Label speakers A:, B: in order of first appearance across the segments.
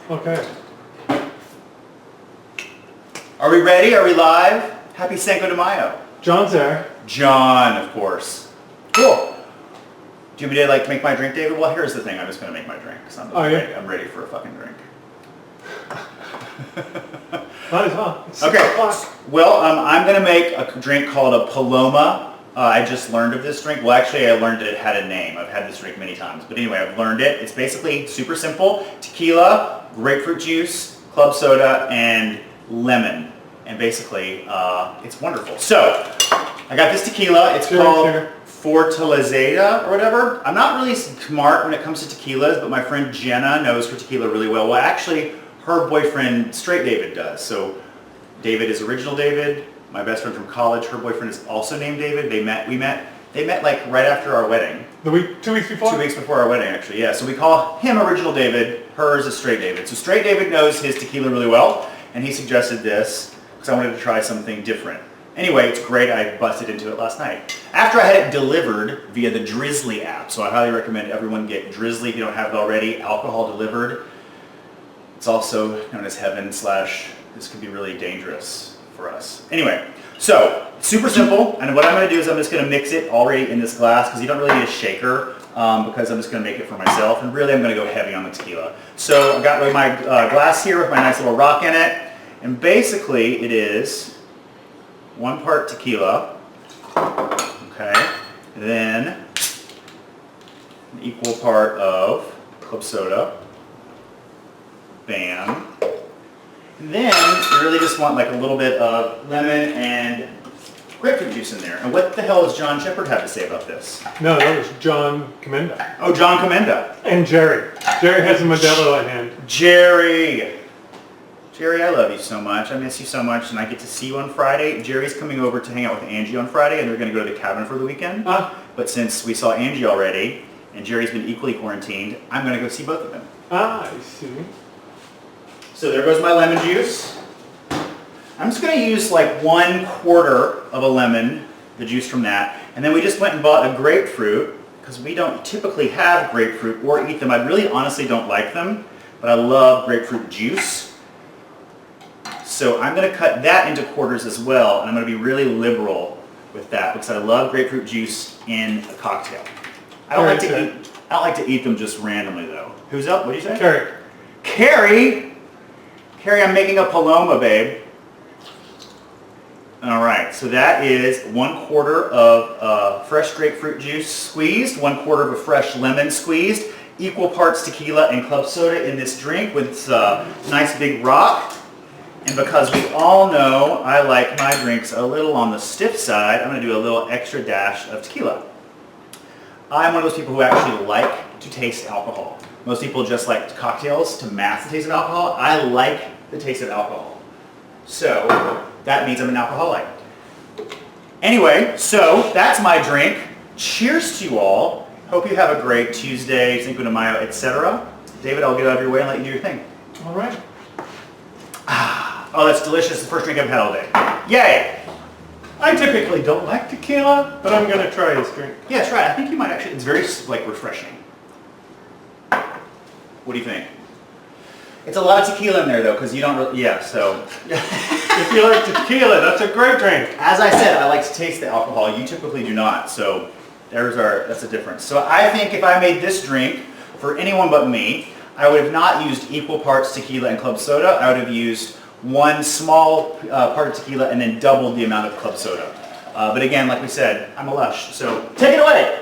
A: Okay.
B: Are we ready? Are we live? Happy Cinco de Mayo.
A: John's there.
B: John, of course. Cool. Do you want me to like make my drink, David? Well, here's the thing. I'm just going to make my drink. Cause I'm ready for a fucking drink.
A: Might as well. It's
B: Okay.
A: 6 o'clock.
B: Well, I'm going to make a drink called a Paloma. I just learned of this drink. Well, actually, I learned it had a name. I've had this drink many times. But anyway, I've learned it. It's basically super simple. Tequila, grapefruit juice, club soda, and lemon. And basically, it's wonderful. So, I got this tequila. It's called Fortaleza or whatever. I'm not really smart when it comes to tequilas, but my friend Jenna knows her tequila really well. Well, actually, her boyfriend, Straight David, does. So, David is Original David. My best friend from college, her boyfriend is also named David. They met like right after our wedding.
A: 2 weeks before?
B: 2 weeks before our wedding, actually, yeah. So we call him Original David, hers is Straight David. So Straight David knows his tequila really well, and he suggested this because I wanted to try something different. Anyway, it's great. I busted into it last night. After I had it delivered via the Drizzly app, so I highly recommend everyone get Drizzly if you don't have it already, alcohol delivered. It's also known as heaven / this could be really dangerous for us. Anyway, so super simple, and what I'm going to do is I'm just going to mix it already in this glass because you don't really need a shaker because I'm just going to make it for myself, and really I'm going to go heavy on the tequila. So I've got my glass here with my nice little rock in it, and basically it is 1 part tequila, okay, and then an equal part of club soda, bam. And then you really just want like a little bit of lemon and grapefruit juice in there. And what the hell does John Shepard have to say about this?
A: No, that was John Comenda.
B: Oh, John Comenda.
A: And Jerry. Jerry has a Modelo in hand.
B: Jerry, I love you so much. I miss you so much, and I get to see you on Friday. Jerry's coming over to hang out with Angie on Friday, and they're going to go to the cabin for the weekend. But since we saw Angie already, and Jerry's been equally quarantined, I'm going to go see both of them.
A: I see.
B: So there goes my lemon juice. I'm just going to use like 1/4 of a lemon, the juice from that. And then we just went and bought a grapefruit because we don't typically have grapefruit or eat them. I really honestly don't like them, but I love grapefruit juice. So I'm going to cut that into quarters as well, and I'm going to be really liberal with that because I love grapefruit juice in a cocktail. I don't like to eat them just randomly though. Who's up? What do you say?
A: Carrie.
B: Carrie, I'm making a Paloma, babe. All right, so that is 1/4 of fresh grapefruit juice squeezed, 1/4 of a fresh lemon squeezed, equal parts tequila and club soda in this drink with this nice big rock. And because we all know I like my drinks a little on the stiff side, I'm going to do a little extra dash of tequila. I'm one of those people who actually like to taste alcohol. Most people just like cocktails to mask the taste of alcohol. I like the taste of alcohol. So that means I'm an alcoholic. Anyway, so that's my drink. Cheers to you all. Hope you have a great Tuesday, Cinco de Mayo, etc. David, I'll get out of your way and let you do your thing.
A: All right.
B: Oh, that's delicious. The first drink I've had all day. Yay!
A: I typically don't like tequila, but I'm going to try this drink.
B: Yeah, try it. I think you might actually, it's very like refreshing. What do you think? It's a lot of tequila in there though, because you don't really, yeah, so.
A: If you like tequila, that's a great drink.
B: As I said, I like to taste the alcohol. You typically do not, so that's a difference. So I think if I made this drink for anyone but me, I would have not used equal parts tequila and club soda. I would have used 1 small part of tequila and then doubled the amount of club soda. But again, like we said, I'm a lush, so take it away.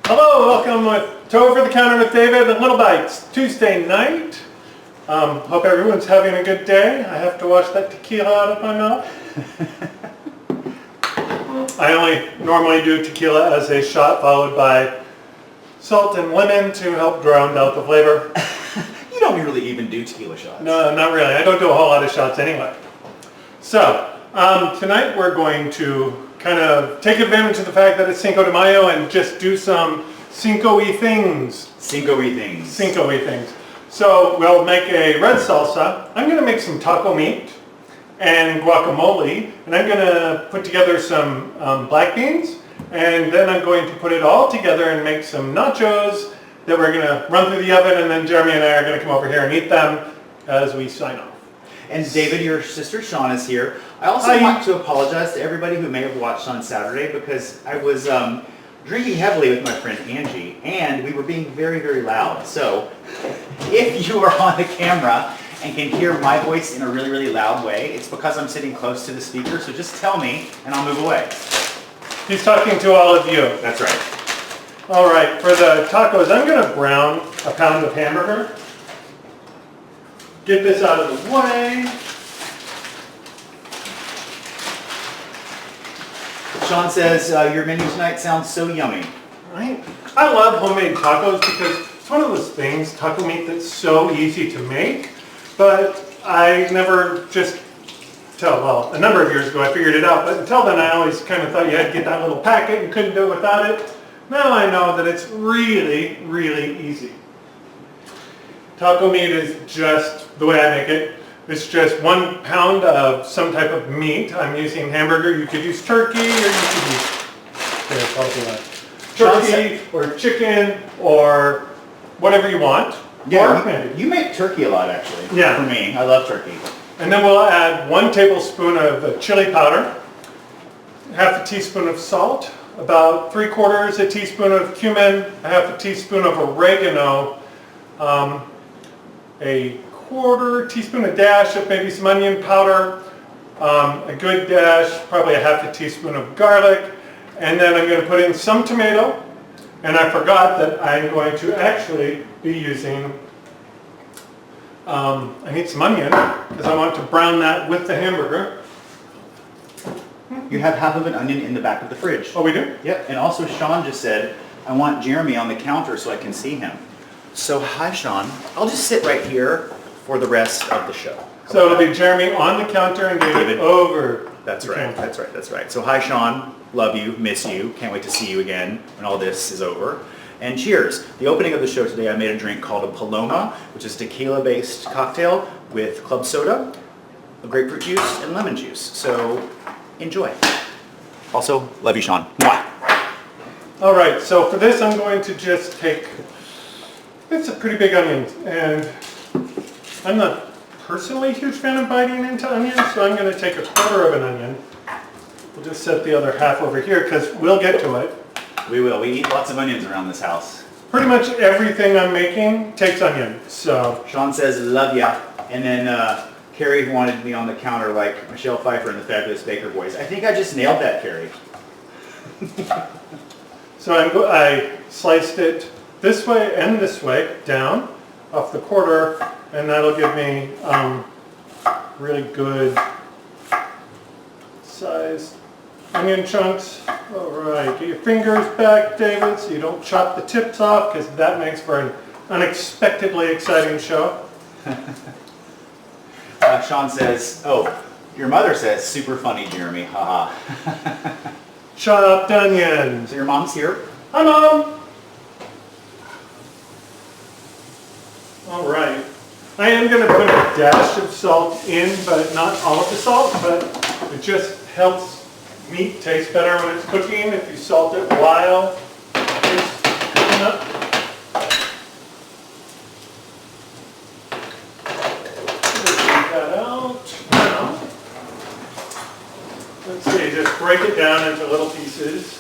A: Hello, welcome to Over the Counter with David and Little Bites, Tuesday night. Hope everyone's having a good day. I have to wash that tequila out of my mouth. I only normally do tequila as a shot followed by salt and lemon to help drown out the flavor.
B: You don't really even do tequila shots.
A: No, not really. I don't do a whole lot of shots anyway. So, tonight we're going to kind of take advantage of the fact that it's Cinco de Mayo and just do some Cinco-y things.
B: Cinco-y things.
A: Cinco-y things. So we'll make a red salsa. I'm going to make some taco meat and guacamole, and I'm going to put together some black beans, and then I'm going to put it all together and make some nachos that we're going to run through the oven, and then Jeremy and I are going to come over here and eat them as we sign off.
B: And David, your sister Sean is here. I also want to apologize to everybody who may have watched on Saturday because I was drinking heavily with my friend Angie, and we were being very, very loud. So if you are on the camera and can hear my voice in a really, really loud way, it's because I'm sitting close to the speaker. So just tell me, and I'll move away.
A: He's talking to all of you.
B: That's right.
A: All right, for the tacos, I'm going to brown a pound of hamburger. Get this out of the way.
B: Sean says, your menu tonight sounds so yummy.
A: Right? I love homemade tacos because it's one of those things, taco meat, that's so easy to make, but I never just well, a number of years ago I figured it out, but until then I always kind of thought you had to get that little packet and couldn't do it without it. Now I know that it's really, really easy. Taco meat is just the way I make it. It's just 1 pound of some type of meat. I'm using hamburger. You could use turkey, or you could use turkey or chicken or whatever you want.
B: Yeah, you make turkey a lot actually.
A: Yeah.
B: For me, I love turkey.
A: And then we'll add 1 tablespoon of chili powder, half a teaspoon of salt, about 3/4 a teaspoon of cumin, a half a teaspoon of oregano, a 1/4 teaspoon, a dash of maybe some onion powder, a good dash, probably a half a teaspoon of garlic, and then I'm going to put in some tomato, and I forgot that I'm going to actually be using, I need some onion, because I want to brown that with the hamburger.
B: You have half of an onion in the back of the fridge.
A: Oh, we do?
B: Yep, and also Sean just said, I want Jeremy on the counter so I can see him. So hi Sean, I'll just sit right here for the rest of the show.
A: So it'll be Jeremy on the counter and David over.
B: That's right, that's right, that's right. So hi Sean, love you, miss you, can't wait to see you again when all this is over. And cheers. The opening of the show today, I made a drink called a Paloma, which is a tequila-based cocktail with club soda, a grapefruit juice, and lemon juice. So enjoy. Also, love you, Sean. Mwah.
A: All right, so for this I'm going to just take, it's a pretty big onion, and I'm not personally a huge fan of biting into onions, so I'm going to take 1/4 of an onion. We'll just set the other half over here because we'll get to it.
B: We will. We eat lots of onions around this house.
A: Pretty much everything I'm making takes onion, so.
B: Sean says, love ya. And then Carrie wanted me on the counter like Michelle Pfeiffer in the Fabulous Baker Boys. I think I just nailed that, Carrie.
A: So I sliced it this way and this way down off the 1/4, and that'll give me really good sized onion chunks. All right, get your fingers back, David, so you don't chop the tips off, because that makes for an unexpectedly exciting show.
B: Sean says, oh, your mother says, super funny, Jeremy, haha.
A: Chopped onions.
B: So your mom's here?
A: Hi, Mom. All right. I am going to put a dash of salt in, but not all of the salt, but it just helps meat taste better when it's cooking if you salt it while it's cooking up. Take that out. Now, let's see, just break it down into little pieces.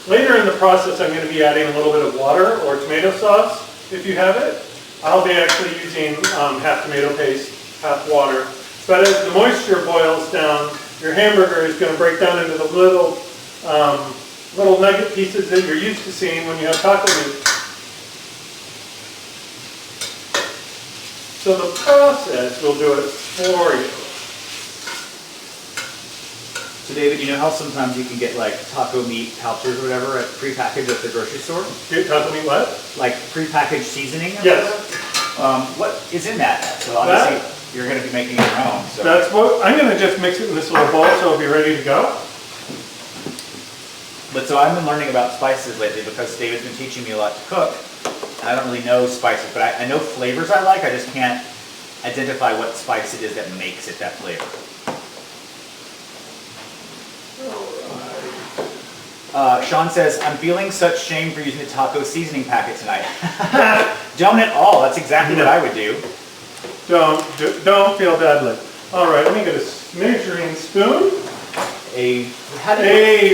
A: Later in the process, I'm going to be adding a little bit of water or tomato sauce, if you have it. I'll be actually using half tomato paste, half water. But as the moisture boils down, your hamburger is going to break down into the little nugget pieces that you're used to seeing when you have taco meat. So the process will do it for you.
B: So David, you know how sometimes you can get like taco meat pouches or whatever at prepackaged at the grocery store?
A: Get taco meat what?
B: Like prepackaged seasoning?
A: Yes.
B: What is in that? So obviously you're going to be making your own. So.
A: That's what, I'm going to just mix it in this little bowl so it'll be ready to go.
B: But so I've been learning about spices lately because David's been teaching me a lot to cook. I don't really know spices, but I know flavors I like. I just can't identify what spice it is that makes it that flavor. Sean says, I'm feeling such shame for using the taco seasoning packet tonight. Don't at all. That's exactly what I would do.
A: Don't feel badly. All right, let me get a measuring spoon. Measuring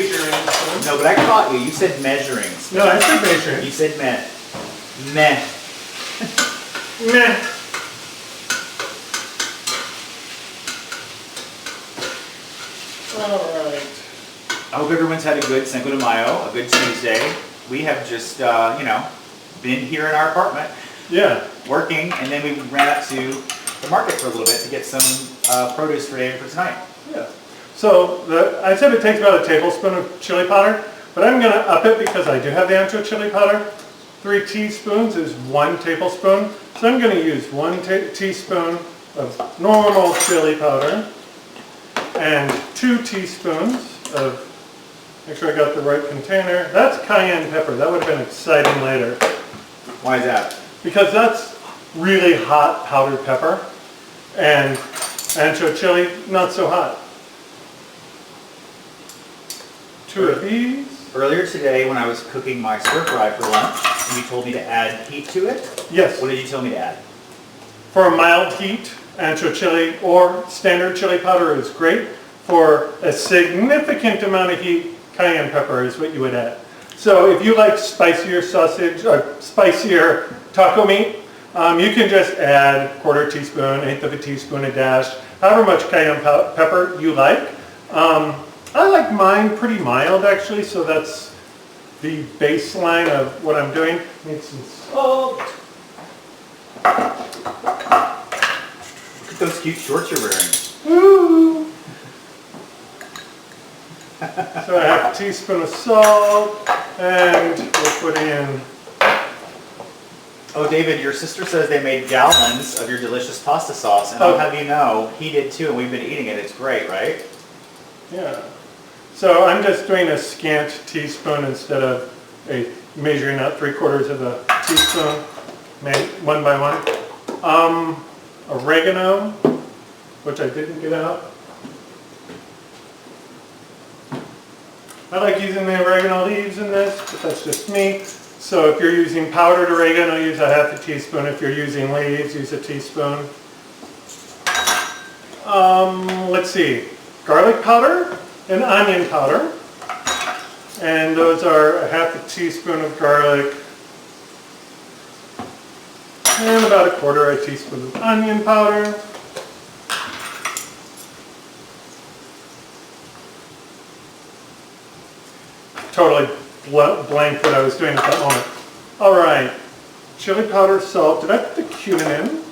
A: spoon.
B: No, but I caught you. You said measuring spoon.
A: No, I said measuring.
B: You said meh. Meh.
A: Meh. All right.
B: I hope everyone's had a good Cinco de Mayo, a good Tuesday. We have just, been here in our apartment.
A: Yeah.
B: Working, and then we ran up to the market for a little bit to get some produce for David for tonight.
A: Yeah. So I said it takes about a tablespoon of chili powder, but I'm going to up it because I do have the ancho chili powder. 3 teaspoons is 1 tablespoon. So I'm going to use 1 teaspoon of normal chili powder and 2 teaspoons of, make sure I got the right container. That's cayenne pepper. That would have been exciting later.
B: Why is that?
A: Because that's really hot powdered pepper, and ancho chili, not so hot. 2 of these.
B: Earlier today when I was cooking my stir fry for lunch, and you told me to add heat to it.
A: Yes.
B: What did you tell me to add?
A: For a mild heat, ancho chili or standard chili powder is great. For a significant amount of heat, cayenne pepper is what you would add. So if you like spicier sausage or spicier taco meat, you can just add 1/4 teaspoon, 1/8 of a teaspoon, a dash, however much cayenne pepper you like. I like mine pretty mild actually, so that's the baseline of what I'm doing. Need some salt.
B: Look at those cute shorts you're wearing.
A: Woo! So I have a teaspoon of salt, and we'll put in.
B: Oh, David, your sister says they made gallons of your delicious pasta sauce, and I'll have you know, he did too, and we've been eating it. It's great, right?
A: Yeah. So I'm just doing a scant teaspoon instead of measuring out 3/4 of a teaspoon, one by one. Oregano, which I didn't get out. I like using the oregano leaves in this, but that's just me. So if you're using powdered oregano, use a 1/2 teaspoon. If you're using leaves, use a teaspoon. Let's see, garlic powder and onion powder. And those are a 1/2 teaspoon of garlic and about 1/4 teaspoon of onion powder. Totally blanked what I was doing at that moment. All right, chili powder, salt. Did I put the cumin in?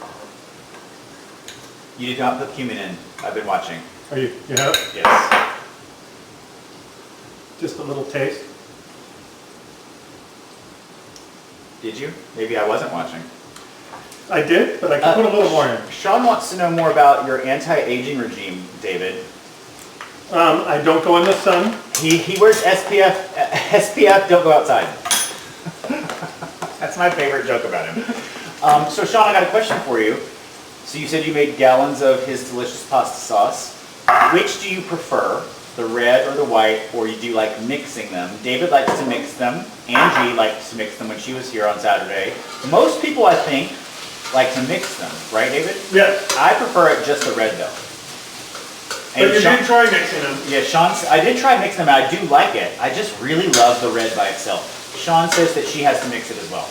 B: You did not put cumin in. I've been watching.
A: Are you have?
B: Yes.
A: Just a little taste.
B: Did you? Maybe I wasn't watching.
A: I did, but I can put a little more in.
B: Sean wants to know more about your anti-aging regime, David.
A: I don't go in the sun.
B: He wears SPF, don't go outside. That's my favorite joke about him. So Sean, I got a question for you. So you said you made gallons of his delicious pasta sauce. Which do you prefer, the red or the white, or do you like mixing them? David likes to mix them. Angie likes to mix them when she was here on Saturday. Most people, I think, like to mix them, right, David?
A: Yes.
B: I prefer it just the red, though.
A: But you did try mixing them.
B: Yeah, I did try mixing them, and I do like it. I just really love the red by itself. Sean says that she has to mix it as well.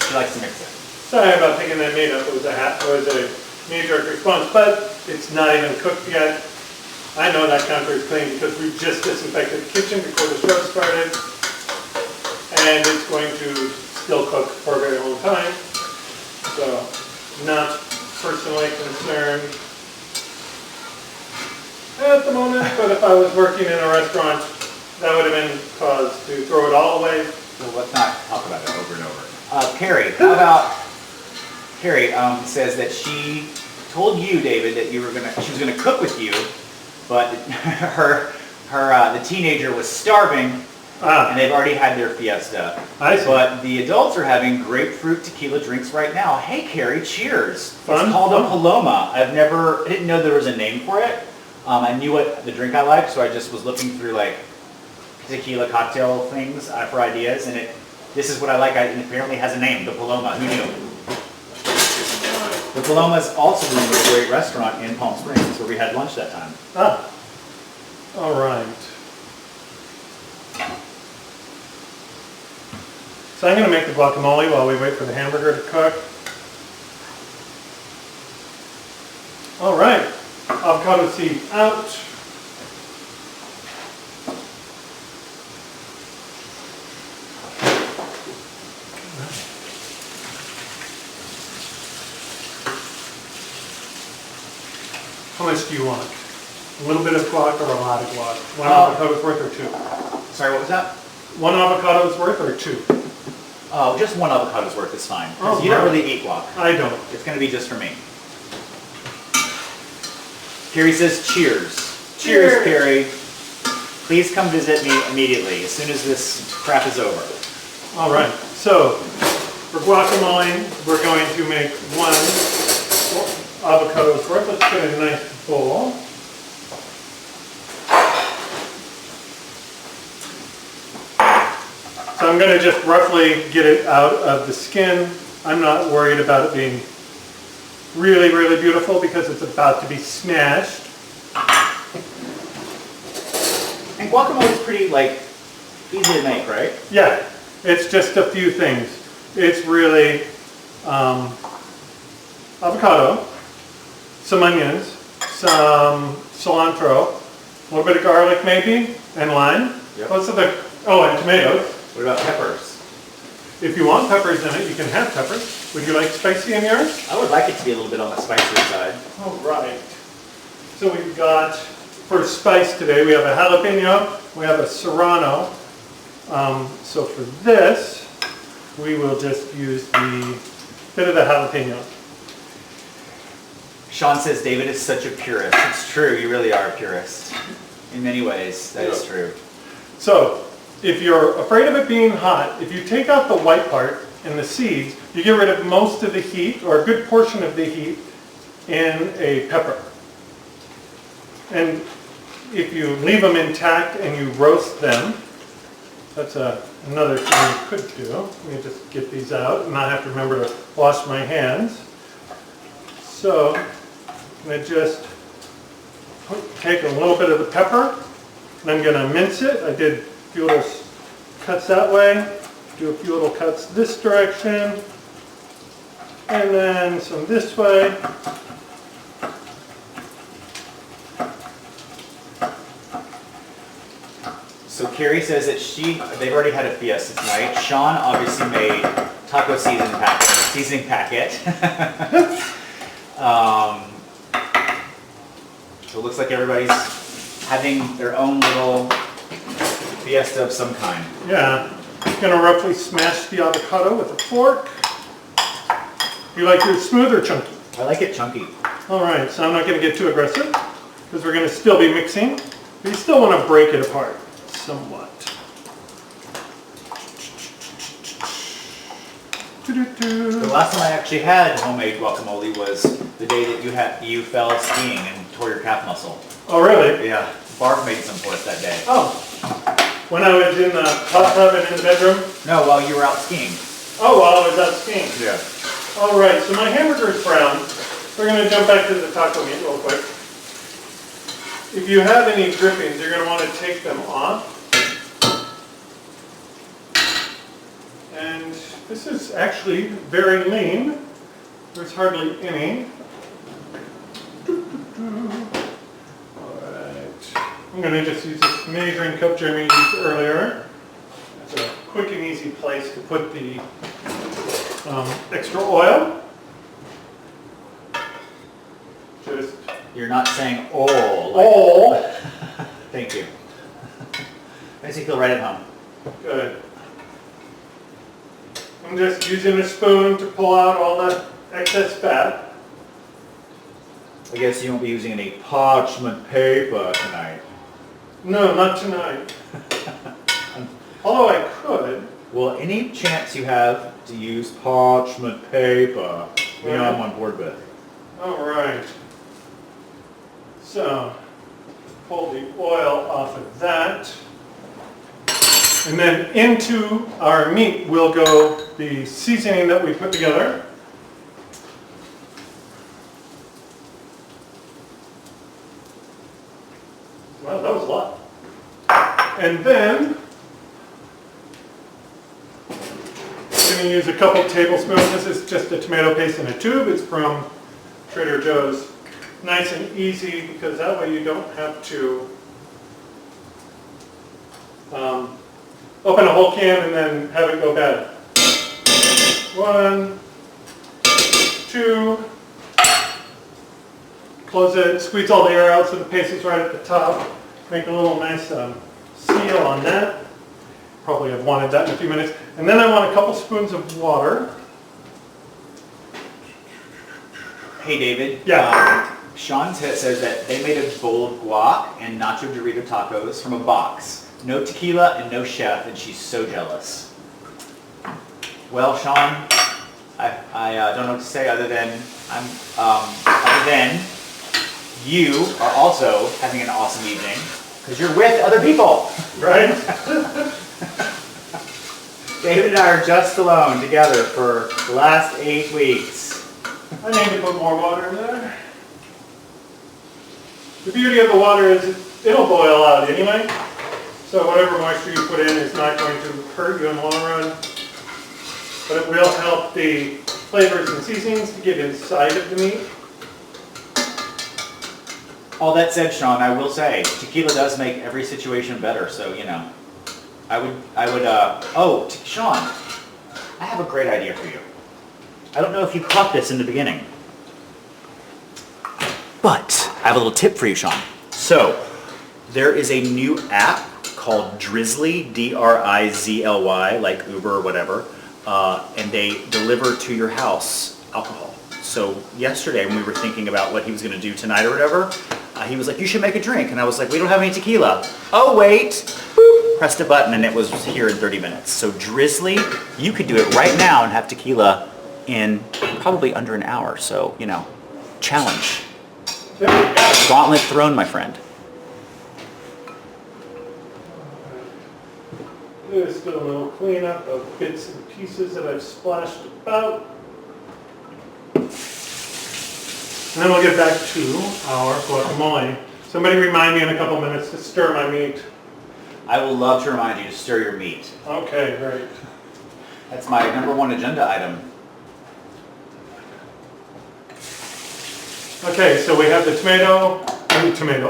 B: She likes to mix it.
A: Sorry about thinking that made up. It was a knee-jerk response, but it's not even cooked yet. I know that counter is clean because we just disinfected the kitchen before the show started, and it's going to still cook for a very long time. So, not personally concerned at the moment, but if I was working in a restaurant, that would have been cause to throw it all away.
B: Well, let's not talk about it over and over. Carrie, how about, Carrie says that she told you, David, that she was gonna cook with you, but the teenager was starving, and they've already had their fiesta.
A: I see.
B: But the adults are having grapefruit tequila drinks right now. Hey, Carrie, cheers.
A: Fun,
B: It's called a
A: fun.
B: Paloma. I didn't know there was a name for it. I knew what the drink I liked, so I just was looking through like tequila cocktail things for ideas, and this is what I like. It apparently has a name, the Paloma. Who knew? The Paloma is also the name of a great restaurant in Palm Springs where we had lunch that time.
A: Ah, all right. So I'm going to make the guacamole while we wait for the hamburger to cook. All right, avocado seed out. How much do you want? A little bit of guac or a lot of guac? One avocado's worth or two?
B: Sorry, what was that?
A: One avocado's worth or two?
B: Oh, just one avocado's worth is fine.
A: Oh,
B: you don't really eat guac.
A: I don't.
B: It's going to be just for me. Carrie says cheers. Cheers, Carrie. Please come visit me immediately as soon as this crap is over.
A: All right, so for guacamole, we're going to make one avocado's worth. Let's get a nice bowl. So I'm going to just roughly get it out of the skin. I'm not worried about it being really, really beautiful because it's about to be smashed.
B: And guacamole is pretty, easy to make, right?
A: Yeah, it's just a few things. It's really avocado, some onions, some cilantro, a little bit of garlic maybe, and lime.
B: Yep.
A: Those are and tomatoes.
B: What about peppers?
A: If you want peppers in it, you can have peppers. Would you like spicy in yours?
B: I would like it to be a little bit on the spicier side.
A: All right. So we've got, for spice today, we have a jalapeno, we have a serrano. So for this, we will just use the bit of the jalapeno.
B: Sean says David is such a purist. It's true, you really are a purist. In many ways, that is true.
A: So, if you're afraid of it being hot, if you take out the white part and the seeds, you get rid of most of the heat, or a good portion of the heat, in a pepper. And if you leave them intact and you roast them, that's another thing you could do. Let me just get these out and not have to remember to wash my hands. So, I'm going to just take a little bit of the pepper, and I'm going to mince it. I did a few little cuts that way, do a few little cuts this direction, and then some this way.
B: So Carrie says that they've already had a fiesta tonight. Sean obviously made taco seasoning packet. So it looks like everybody's having their own little fiesta of some kind.
A: Yeah, I'm going to roughly smash the avocado with a fork. You like yours smooth or chunky?
B: I like it chunky.
A: All right, so I'm not going to get too aggressive because we're going to still be mixing, but you still want to break it apart somewhat.
B: The last time I actually had homemade guacamole was the day that you fell skiing and tore your calf muscle.
A: Oh, really?
B: Yeah, Barb made some for us that day.
A: Oh, when I was in the hot tub and in the bedroom?
B: No, while you were out skiing.
A: Oh, while I was out skiing.
B: Yeah.
A: All right, so my hamburger is brown. We're going to jump back to the taco meat real quick. If you have any drippings, you're going to want to take them off. And this is actually very lean. There's hardly any. Alright. I'm going to just use this measuring cup Jeremy used earlier. It's a quick and easy place to put the extra oil. Just
B: You're not saying oh.
A: all.
B: Thank you. Makes you feel right at home.
A: Good. I'm just using a spoon to pull out all that excess fat.
B: I guess you won't be using any parchment paper tonight.
A: No, not tonight. Although I could.
B: Well, any chance you have to use parchment paper, you know I'm on board with.
A: All right. So, pull the oil off of that. And then into our meat will go the seasoning that we put together. Wow, that was a lot. And then I'm going to use a couple tablespoons. This is just a tomato paste in a tube. It's from Trader Joe's. Nice and easy because that way you don't have to open a whole can and then have it go bad. 1, 2, close it, squeeze all the air out so the paste is right at the top. Make a little nice seal on that. Probably have wanted that in a few minutes. And then I want a couple spoons of water.
B: Hey David.
A: Yeah.
B: Sean says that they made a bowl of guac and nacho Dorito tacos from a box. No tequila and no chef, and she's so jealous. Well, Sean, I don't know what to say other than you are also having an awesome evening because you're with other people.
A: Right?
B: David and I are just alone together for the last 8 weeks.
A: I need to put more water in there. The beauty of the water is it'll boil out anyway. So whatever moisture you put in is not going to hurt you in the long run. But it will help the flavors and seasonings to get inside of the meat.
B: All that said, Sean, I will say tequila does make every situation better. So Sean, I have a great idea for you. I don't know if you caught this in the beginning, but I have a little tip for you, Sean. So there is a new app called Drizzly, D-R-I-Z-L-Y, like Uber or whatever, and they deliver to your house alcohol. So yesterday when we were thinking about what he was going to do tonight or whatever, he was like, you should make a drink. And I was like, we don't have any tequila. Oh, wait. Boop. Pressed a button and it was here in 30 minutes. So Drizzly, you could do it right now and have tequila in probably under an hour. So, challenge.
A: There we go.
B: Gauntlet thrown, my friend.
A: There's still a little cleanup of bits and pieces that I've splashed about. And then we'll get back to our guacamole. Somebody remind me in a couple minutes to stir my meat.
B: I will love to remind you to stir your meat.
A: Okay, great.
B: That's my #1 agenda item.
A: Okay, so we have the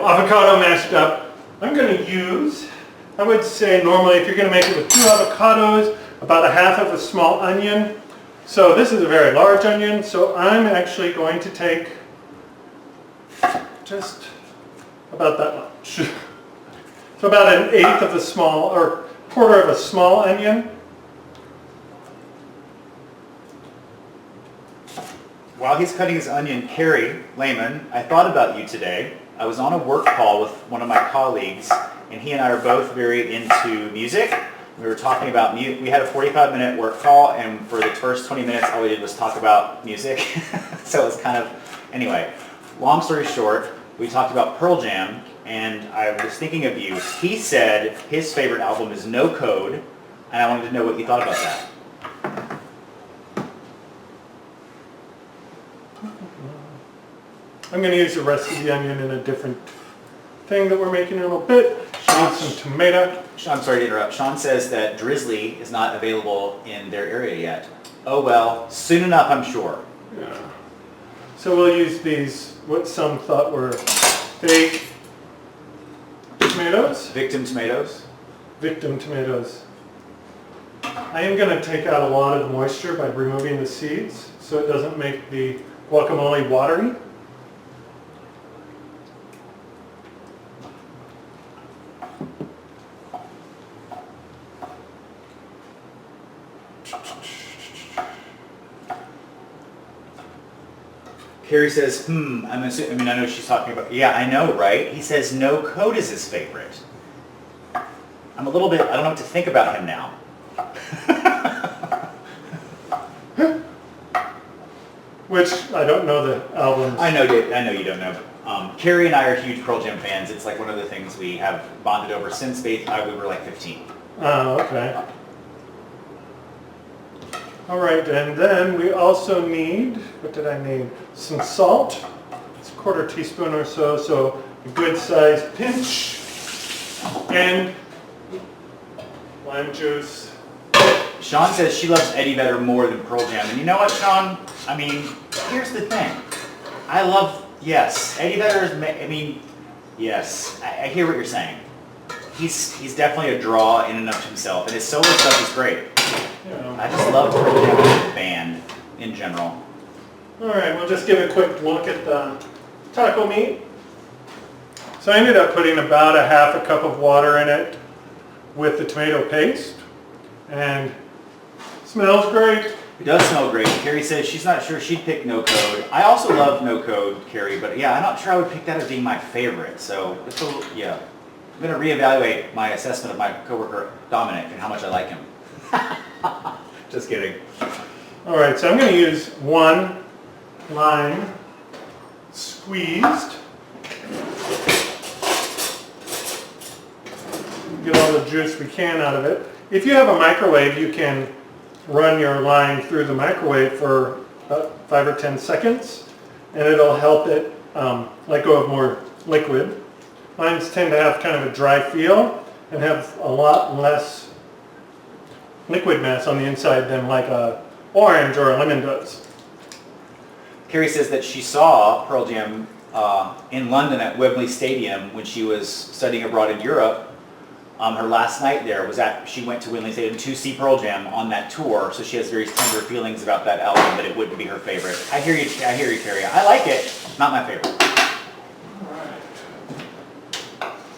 A: avocado mashed up. I'm going to use, I would say normally if you're going to make it with 2 avocados, about a half of a small onion. So this is a very large onion, so I'm actually going to take just about that much. So about 1/8 of a small, or 1/4 of a small onion.
B: While he's cutting his onion, Carrie Lehman, I thought about you today. I was on a work call with one of my colleagues, and he and I are both very into music. We were talking about music. We had a 45-minute work call, and for the first 20 minutes, all we did was talk about music. So it was kind of, anyway, long story short, we talked about Pearl Jam, and I was thinking of you. He said his favorite album is No Code, and I wanted to know what you thought about that.
A: I'm going to use the rest of the onion in a different thing that we're making in a little bit. Need some tomato.
B: Sean, sorry to interrupt. Sean says that Drizzly is not available in their area yet. Oh well, soon enough, I'm sure.
A: Yeah. So we'll use these, what some thought were fake tomatoes.
B: Victim tomatoes.
A: Victim tomatoes. I am going to take out a lot of the moisture by removing the seeds so it doesn't make the guacamole watery.
B: Carrie says, I know she's talking about, yeah, I know, right? He says No Code is his favorite. I'm a little bit, I don't know what to think about him now.
A: Which, I don't know the albums.
B: I know, Dave, I know you don't know. Carrie and I are huge Pearl Jam fans. It's like one of the things we have bonded over since we were like 15.
A: Oh, okay. All right, and then we also need, what did I need? Some salt. It's a quarter teaspoon or so, so a good sized pinch. And lime juice.
B: Sean says she loves Eddie Vedder more than Pearl Jam. And you know what, Sean? I mean, here's the thing. I love, yes, Eddie Vedder is, I mean, yes, I hear what you're saying. He's definitely a draw in and of himself, and his solo stuff is great.
A: Yeah.
B: I just love Pearl Jam as a band in general.
A: All right, we'll just give a quick look at the taco meat. So I ended up putting about a half a cup of water in it with the tomato paste, and it smells great.
B: It does smell great. Carrie says she's not sure she'd pick No Code. I also love No Code, Carrie, but yeah, I'm not sure I would pick that as being my favorite. So, it's a, yeah. I'm going to reevaluate my assessment of my coworker Dominic and how much I like him. Just kidding.
A: All right, so I'm going to use one lime squeezed. Get all the juice we can out of it. If you have a microwave, you can run your lime through the microwave for about 5 or 10 seconds, and it'll help it let go of more liquid. Limes tend to have kind of a dry feel and have a lot less liquid mass on the inside than like a orange or a lemon does.
B: Carrie says that she saw Pearl Jam in London at Wembley Stadium when she was studying abroad in Europe. Her last night there was she went to Wembley Stadium to see Pearl Jam on that tour, so she has very tender feelings about that album, but it wouldn't be her favorite. I hear you, Carrie. I like it, not my favorite.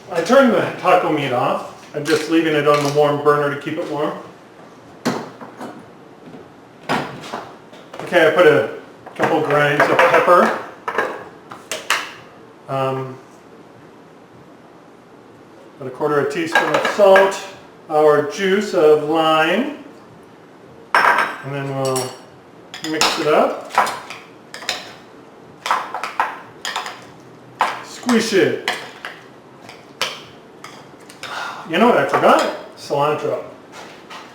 A: I turned the taco meat off. I'm just leaving it on the warm burner to keep it warm. Okay, I put a couple grinds of pepper. About a quarter of a teaspoon of salt, our juice of lime, and then we'll mix it up. Squish it. You know what I forgot? Cilantro.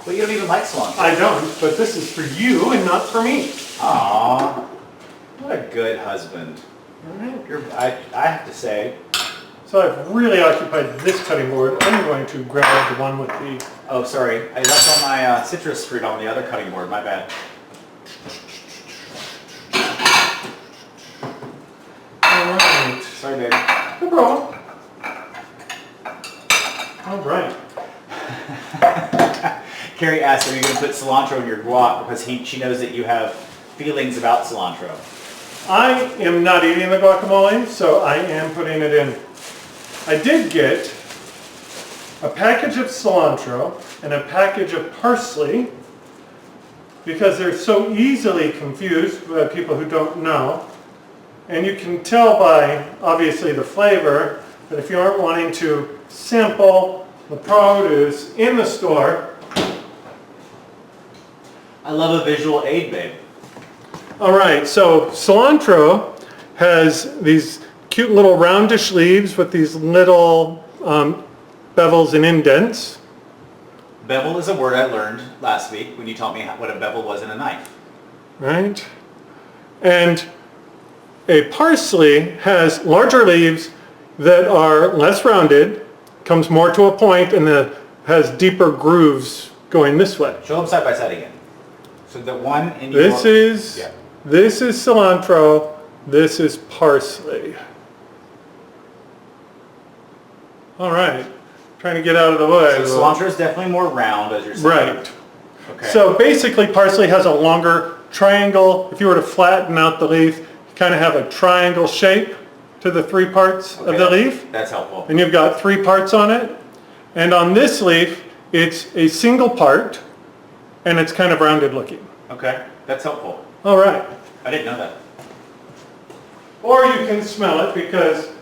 B: Well, you don't even like cilantro.
A: I don't, but this is for you and not for me.
B: Aww. What a good husband.
A: All right.
B: I have to say.
A: So I've really occupied this cutting board. I'm going to grab the one with the...
B: Oh, sorry. I left on my citrus fruit on the other cutting board. My bad.
A: All right.
B: Sorry, babe.
A: No problem. All right.
B: Carrie asked, are you going to put cilantro in your guac because she knows that you have feelings about cilantro.
A: I am not eating the guacamole, so I am putting it in. I did get a package of cilantro and a package of parsley because they're so easily confused by people who don't know. And you can tell by, obviously, the flavor that if you aren't wanting to sample the produce in the store.
B: I love a visual aid, babe.
A: All right, so cilantro has these cute little roundish leaves with these little bevels and indents.
B: Bevel is a word I learned last week when you taught me what a bevel was in a knife.
A: Right? And a parsley has larger leaves that are less rounded, comes more to a point, and has deeper grooves going this way.
B: Show them side by side again. So the one in
A: This is cilantro, this is parsley. All right, trying to get out of the way.
B: So cilantro is definitely more round, as you're saying.
A: Right.
B: Okay.
A: So basically parsley has a longer triangle. If you were to flatten out the leaf, you kind of have a triangle shape to the three parts of the leaf.
B: That's helpful.
A: And you've got three parts on it. And on this leaf, it's a single part, and it's kind of rounded looking.
B: Okay, that's helpful.
A: All right.
B: I didn't know that.
A: Or you can smell it because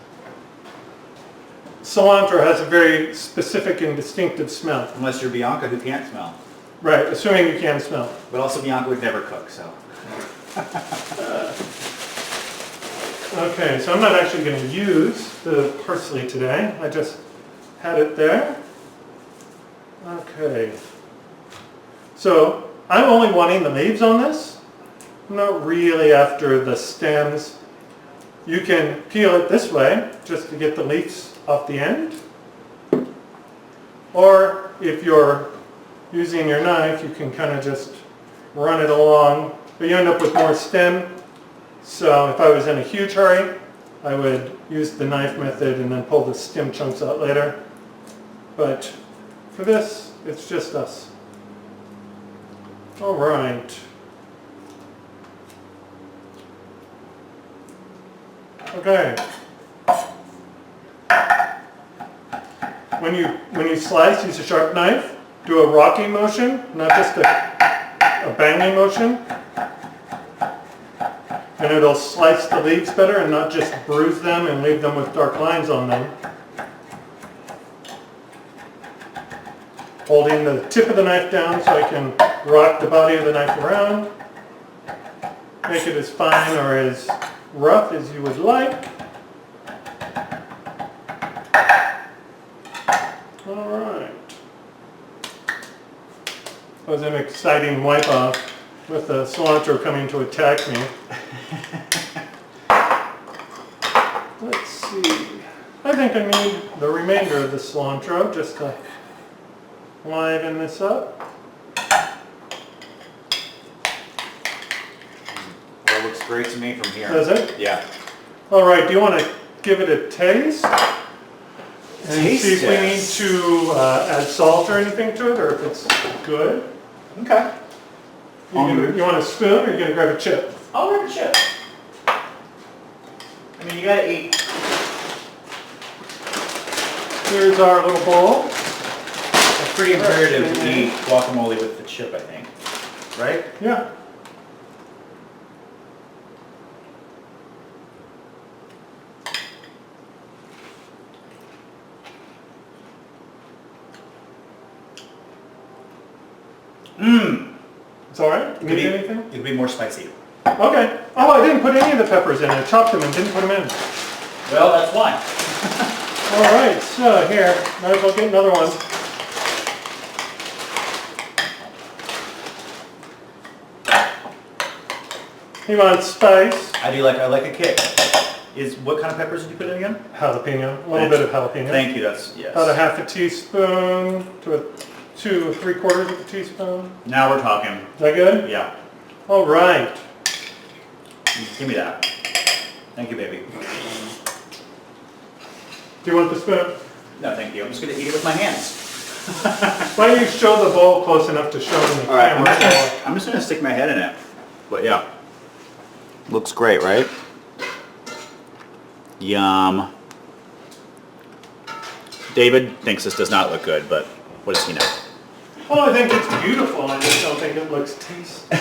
A: cilantro has a very specific and distinctive smell.
B: Unless you're Bianca, who can't smell.
A: Right, assuming you can smell it.
B: But also Bianca would never cook, so.
A: Okay, so I'm not actually going to use the parsley today. I just had it there. Okay. So I'm only wanting the leaves on this. I'm not really after the stems. You can peel it this way just to get the leaves off the end. Or if you're using your knife, you can kind of just run it along, but you end up with more stem. So if I was in a huge hurry, I would use the knife method and then pull the stem chunks out later. But for this, it's just us. All right. Okay. When you slice, use a sharp knife. Do a rocking motion, not just a banging motion. And it'll slice the leaves better and not just bruise them and leave them with dark lines on them. Holding the tip of the knife down so I can rock the body of the knife around. Make it as fine or as rough as you would like. All right. That was an exciting wipe off with the cilantro coming to attack me. Let's see. I think I need the remainder of the cilantro just to liven this up.
B: That looks great to me from here.
A: Does it?
B: Yeah.
A: All right, do you want to give it a taste? And
B: Taste
A: see if we need
B: test.
A: to add salt or anything to it, or if it's good.
B: Okay.
A: You want a spoon, or you gonna grab a chip?
B: I'll grab a chip. I mean, you gotta eat.
A: Here's our little bowl.
B: It's pretty imperative to eat guacamole with the chip, I think. Right?
A: Yeah.
B: Mmm.
A: It's all right. Need anything?
B: It could be more spicy.
A: Okay. Oh, I didn't put any of the peppers in. I chopped them and didn't put them in.
B: Well, that's why.
A: All right. So here, might as well get another one. You want spice?
B: I like a kick. What kind of peppers did you put in again?
A: Jalapeno. A little bit of jalapeno.
B: Thank you. That's yes.
A: About a half a teaspoon to 2 3/4 of a teaspoon.
B: Now we're talking.
A: Is that good?
B: Yeah.
A: All right.
B: Give me that. Thank you, baby.
A: Do you want the spoon?
B: No, thank you. I'm just gonna eat it with my hands.
A: Why don't you show the bowl close enough to show in the
B: All right.
A: camera?
B: I'm just gonna stick my head in it. But yeah. Looks great, right? Yum. David thinks this does not look good, but what does he know?
A: Well, I think it's beautiful. I just don't think it looks tasty.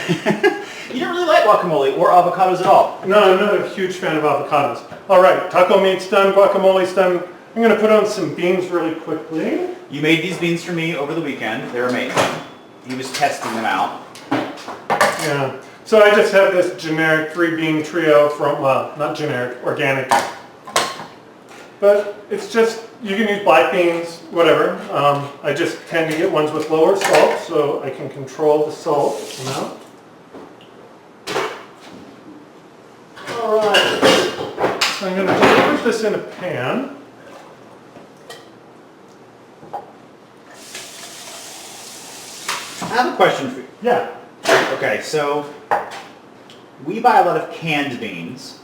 B: You don't really like guacamole or avocados at all.
A: No, I'm not a huge fan of avocados. All right, taco meat's done, guacamole's done. I'm going to put on some beans really quickly.
B: You made these beans for me over the weekend. They're amazing. He was testing them out.
A: Yeah. So I just have this generic 3-bean trio from, well, not generic, organic. But it's just, you can use black beans, whatever. I just tend to get ones with lower salt so I can control the salt amount. All right. So I'm going to just put this in a pan.
B: I have a question for you.
A: Yeah.
B: Okay, so we buy a lot of canned beans.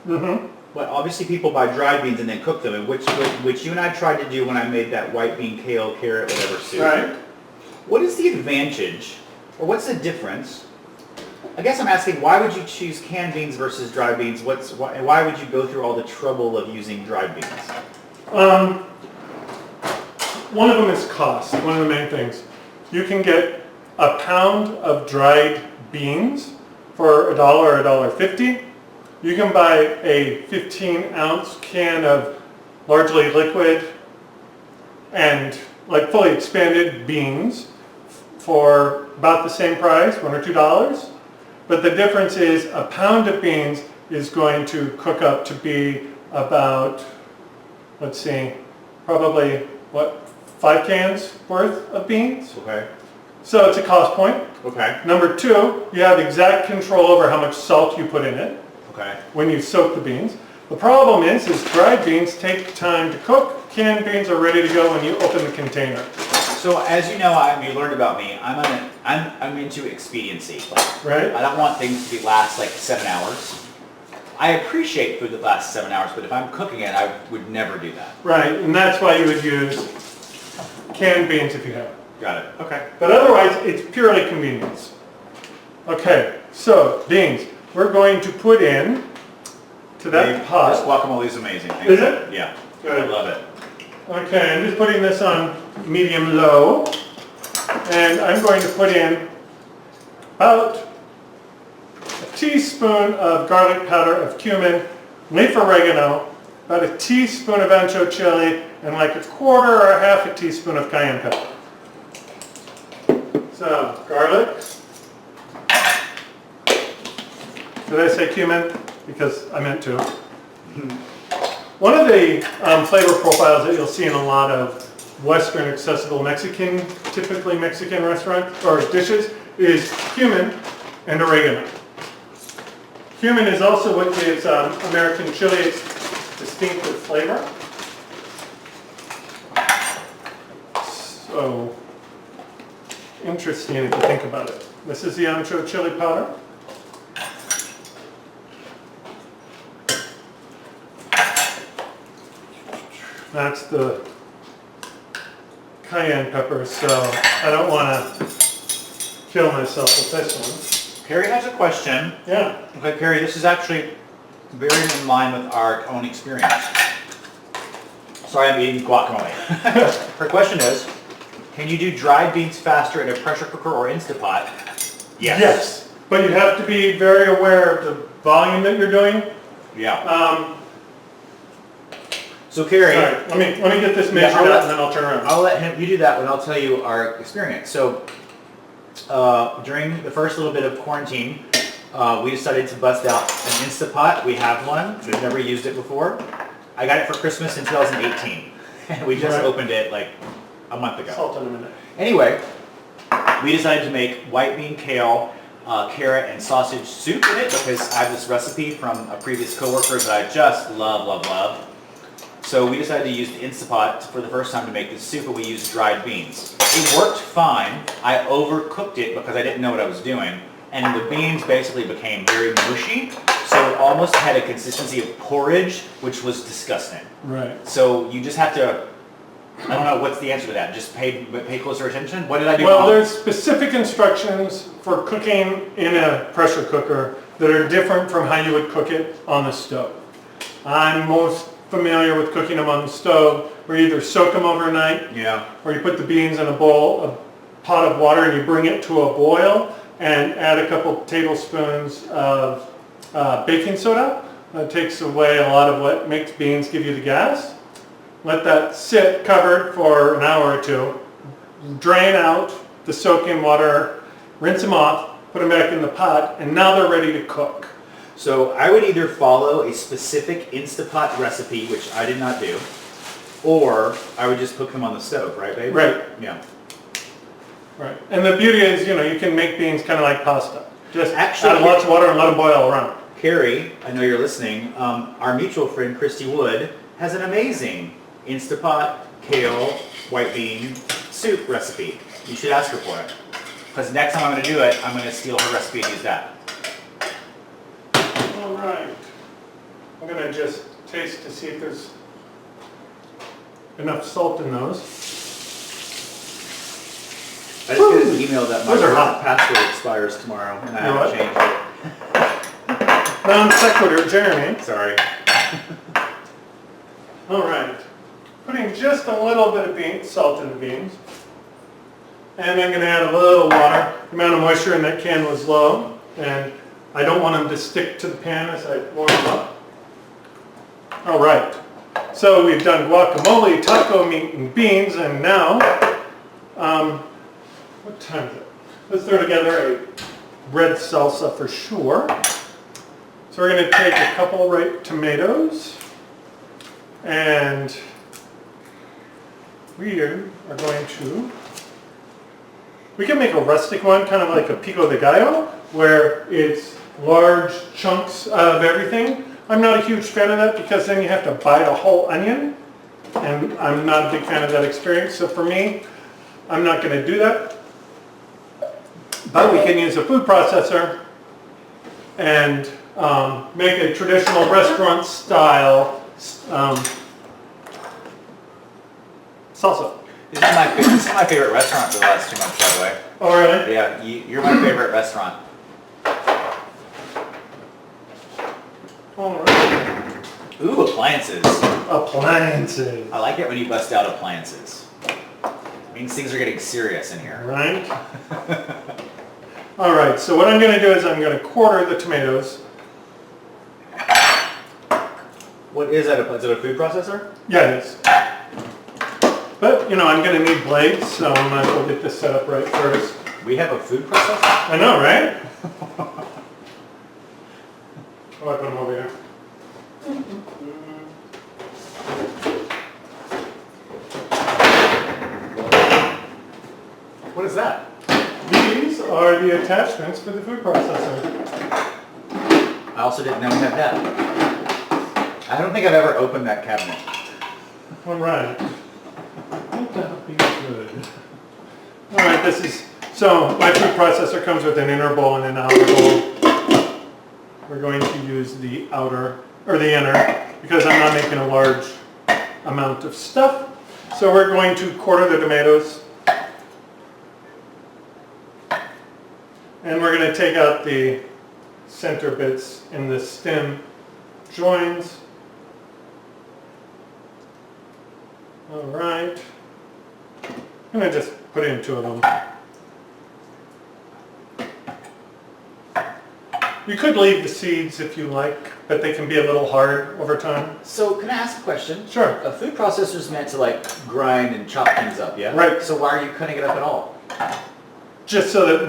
A: Mm-hmm.
B: But obviously people buy dried beans and then cook them, and which you and I tried to do when I made that white bean, kale, carrot, whatever soup.
A: Right.
B: What is the advantage, or what's the difference? I guess I'm asking, why would you choose canned beans versus dried beans? Why would you go through all the trouble of using dried beans?
A: One of them is cost, one of the main things. You can get a pound of dried beans for $1 or $1.50. You can buy a 15-ounce can of largely liquid and like fully expanded beans for about the same price, $1 or $2. But the difference is a pound of beans is going to cook up to be about, let's see, probably what, 5 cans worth of beans.
B: Okay.
A: So it's a cost point.
B: Okay.
A: Number 2, you have exact control over how much salt you put in it
B: Okay.
A: when you soak the beans. The problem is dried beans take time to cook. Canned beans are ready to go when you open the container.
B: So as you know, you learned about me. I'm into expediency.
A: Right?
B: I don't want things to last like 7 hours. I appreciate food that lasts 7 hours, but if I'm cooking it, I would never do that.
A: Right, and that's why you would use canned beans if you have it.
B: Got it. Okay.
A: But otherwise, it's purely convenience. Okay, so beans. We're going to put in to that
B: This
A: pot.
B: guacamole is amazing. Thank
A: Is
B: you.
A: it?
B: Yeah.
A: Good.
B: I love it.
A: Okay, I'm just putting this on medium-low. And I'm going to put in about a teaspoon of garlic powder, of cumin, leaf oregano, about a teaspoon of ancho chili, and like a quarter or a half a teaspoon of cayenne pepper. So, garlic. Did I say cumin? Because I meant to. One of the flavor profiles that you'll see in a lot of Western accessible Mexican, typically Mexican restaurants or dishes, is cumin and oregano. Cumin is also what gives American chili its distinctive flavor. So, interesting if you think about it. This is the ancho chili powder. That's the cayenne pepper, so I don't want to kill myself with this one.
B: Perry has a question.
A: Yeah.
B: Okay, Perry, this is actually very in line with our own experience. Sorry, I'm eating guacamole. Her question is, can you do dried beans faster in a pressure cooker or Instapot? Yes.
A: Yes, but you have to be very aware of the volume that you're doing.
B: Yeah. So Carrie,
A: Sorry, let me get this measured out and then I'll turn around.
B: I'll let you do that, and I'll tell you our experience. So during the first little bit of quarantine, we decided to bust out an Instapot. We have one. We've never used it before. I got it for Christmas in 2018, and we just opened it like a month ago.
A: Salt in a minute.
B: Anyway, we decided to make white bean, kale, carrot, and sausage soup in it because I have this recipe from a previous coworker that I just love, love, love. So we decided to use the Instapot for the first time to make this soup, and we used dried beans. It worked fine. I overcooked it because I didn't know what I was doing, and the beans basically became very mushy, so it almost had a consistency of porridge, which was disgusting.
A: Right.
B: So you just have to, I don't know what's the answer to that, just pay closer attention? What did I do
A: Well,
B: wrong?
A: there's specific instructions for cooking in a pressure cooker that are different from how you would cook it on the stove. I'm most familiar with cooking them on the stove, where you either soak them overnight,
B: Yeah.
A: or you put the beans in a pot of water, and you bring it to a boil and add a couple tablespoons of baking soda. That takes away a lot of what makes beans give you the gas. Let that sit covered for an hour or two. Drain out the soak-in water, rinse them off, put them back in the pot, and now they're ready to cook.
B: So I would either follow a specific Instapot recipe, which I did not do, or I would just cook them on the stove, right, babe?
A: Right.
B: Yeah.
A: Right. And the beauty is, you can make beans kind of like pasta. Just
B: Actually,
A: add lots of water and let them boil around.
B: Carrie, I know you're listening, our mutual friend Christy Wood has an amazing Instapot kale white bean soup recipe. You should ask her for it. Because next time I'm going to do it, I'm going to steal her recipe and use that.
A: All right. I'm going to just taste to see if there's enough salt in those.
B: I just got an email that my
A: Those are hot.
B: password expires tomorrow, and I
A: Your
B: haven't
A: what?
B: changed it.
A: Non sequitur, Jeremy.
B: Sorry.
A: All right. Putting just a little bit of salt in the beans. And I'm going to add a little water. The amount of moisture in that can was low, and I don't want them to stick to the pan as I warm them up. All right. So we've done guacamole, taco meat, and beans, and now, what time is it? Let's throw together a red salsa for sure. So we're going to take a couple ripe tomatoes and we are going to, we can make a rustic one, kind of like a pico de gallo, where it's large chunks of everything. I'm not a huge fan of that because then you have to bite a whole onion, and I'm not a big fan of that experience. So for me, I'm not going to do that. But we can use a food processor and make a traditional restaurant style salsa.
C: This is my favorite restaurant for the last 2 months, by the way.
A: Oh, really?
C: Yeah, you're my favorite restaurant.
A: All right.
C: Ooh, appliances.
A: Appliances.
C: I like it when you bust out appliances. It means things are getting serious in here.
A: Right? All right, so what I'm going to do is I'm going to quarter the tomatoes.
C: What is that? Is it a food processor?
A: Yeah, it is. But, you know, I'm going to need blades, so I might as well get this set up right first.
C: We have a food processor?
A: I know, right? Oh, I put them over here.
C: What is that?
A: These are the attachments for the food processor.
C: I also didn't know we had that. I don't think I've ever opened that cabinet.
A: All right. I think that'll be good. All right, this is, so my food processor comes with an inner bowl and an outer bowl. We're going to use the outer, or the inner, because I'm not making a large amount of stuff. So we're going to quarter the tomatoes. And we're going to take out the center bits in the stem joins. All right. I'm going to just put in 2 of them. You could leave the seeds if you like, but they can be a little hard over time.
C: So can I ask a question?
A: Sure.
C: A food processor is meant to like grind and chop things up, yeah?
A: Right.
C: So why are you cutting it up at all?
A: Just so that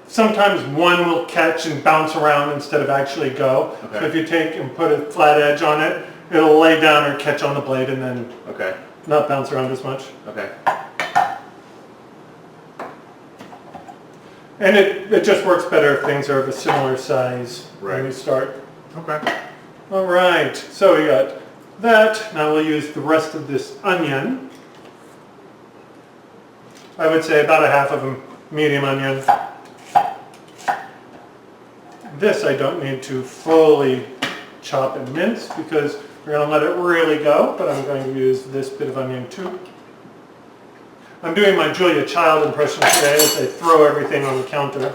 A: sometimes one will catch and bounce around instead of actually go.
C: Okay.
A: So if you take and put a flat edge on it, it'll lay down or catch on the blade and then
C: Okay.
A: not bounce around as much.
C: Okay.
A: And it just works better if things are of a similar size when
C: Right.
A: you start.
C: Okay.
A: All right, so we got that. Now we'll use the rest of this onion. I would say about a half of a medium onion. This I don't need to fully chop and mince because we're going to let it really go, but I'm going to use this bit of onion too. I'm doing my Julia Child impression today as I throw everything on the counter.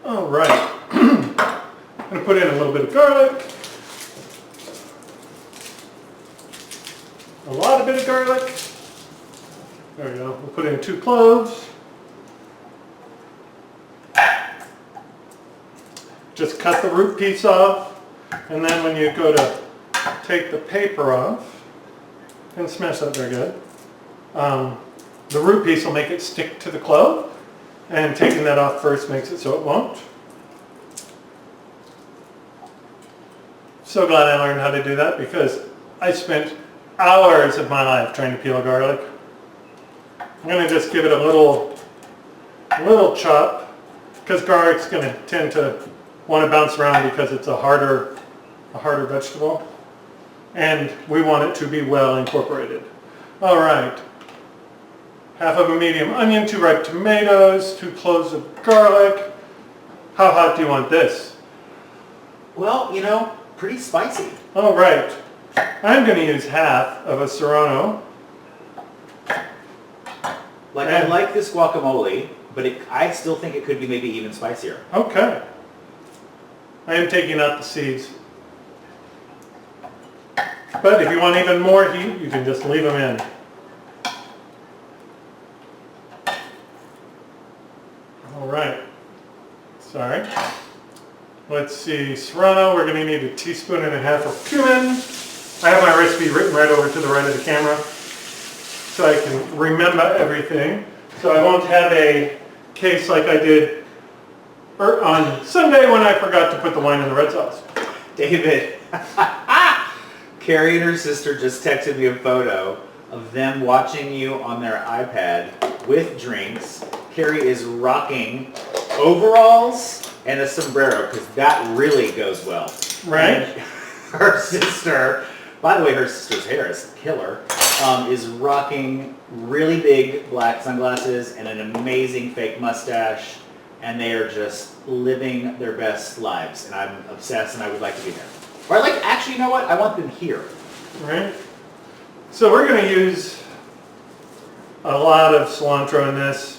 A: All right. I'm going to put in a little bit of garlic. A lot of bit of garlic. There we go. We'll put in 2 cloves. Just cut the root piece off, and then when you go to take the paper off, and smash that very good, the root piece will make it stick to the clove, and taking that off first makes it so it won't. So glad I learned how to do that because I spent hours of my life trying to peel garlic. I'm going to just give it a little chop because garlic's going to tend to want to bounce around because it's a harder vegetable, and we want it to be well incorporated. All right, half of a medium onion, 2 ripe tomatoes, 2 cloves of garlic. How hot do you want this?
C: Well, you know, pretty spicy.
A: All right, I'm going to use half of a serrano.
C: Like I like this guacamole, but I still think it could be maybe even spicier.
A: Okay. I am taking out the seeds. But if you want even more heat, you can just leave them in. All right. Sorry. Let's see. Serrano, we're going to need 1.5 teaspoons of cumin. I have my recipe written right over to the right of the camera so I can remember everything. So I won't have a case like I did on Sunday when I forgot to put the wine in the red sauce.
C: David, Carrie and her sister just texted me a photo of them watching you on their iPad with drinks. Carrie is rocking overalls and a sombrero because that really goes well.
A: Right?
C: And her sister, by the way, her sister's hair is killer, is rocking really big black sunglasses and an amazing fake mustache. And they are just living their best lives. And I'm obsessed and I would like to be there. Or actually, you know what? I want them here.
A: Right? So we're going to use a lot of cilantro in this,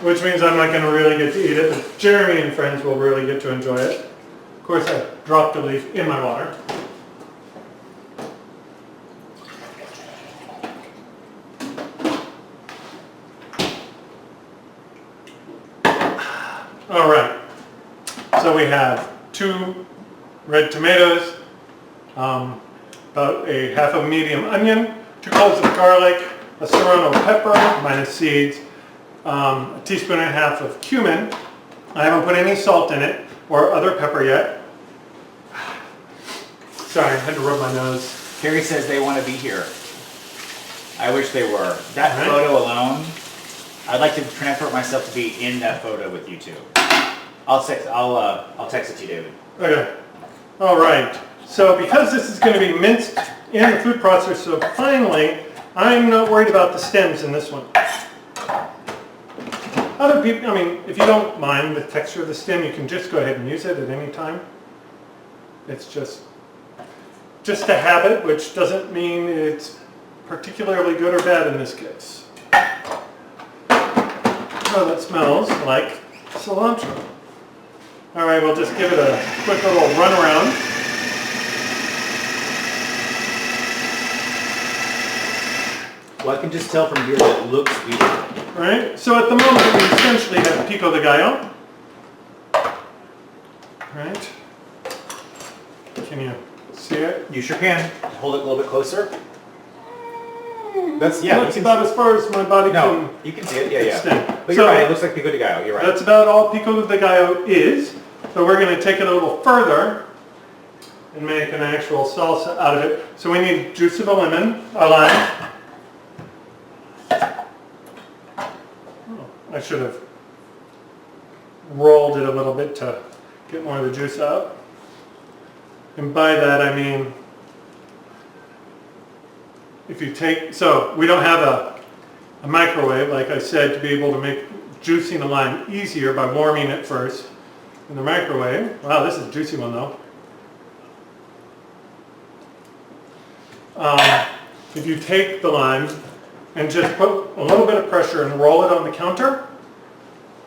A: which means I'm not going to really get to eat it, but Jeremy and friends will really get to enjoy it. Of course, I dropped a leaf in my water. All right, so we have 2 red tomatoes, about a half a medium onion, 2 cloves of garlic, a serrano pepper minus seeds, a teaspoon and a half of cumin. I haven't put any salt in it or other pepper yet. Sorry, I had to rub my nose.
C: Carrie says they want to be here. I wish they were. That photo alone, I'd like to transport myself to be in that photo with you two. I'll text it to you, David.
A: Okay. All right. So because this is going to be minced in the food processor so finely, I'm not worried about the stems in this one. Other people, I mean, if you don't mind the texture of the stem, you can just go ahead and use it at any time. It's just a habit, which doesn't mean it's particularly good or bad in this case. Oh, that smells like cilantro. All right, we'll just give it a quick little run around.
C: Well, I can just tell from here that it looks beautiful.
A: All right, so at the moment we essentially have pico de gallo. All right, can you see it?
C: You sure can. Hold it a little bit closer.
A: That's about as far as my body can
C: you can see it. Yeah,
A: extend.
C: But you're right. It looks like pico de gallo. You're right.
A: That's about all pico de gallo is. So we're going to take it a little further and make an actual salsa out of it. So we need juice of a lemon, a lime. Oh, I should have rolled it a little bit to get more of the juice out. And by that I mean, if you take, so we don't have a microwave, like I said, to be able to make juicing a lime easier by warming it first in the microwave. Wow, this is a juicy one though. If you take the lime and just put a little bit of pressure and roll it on the counter,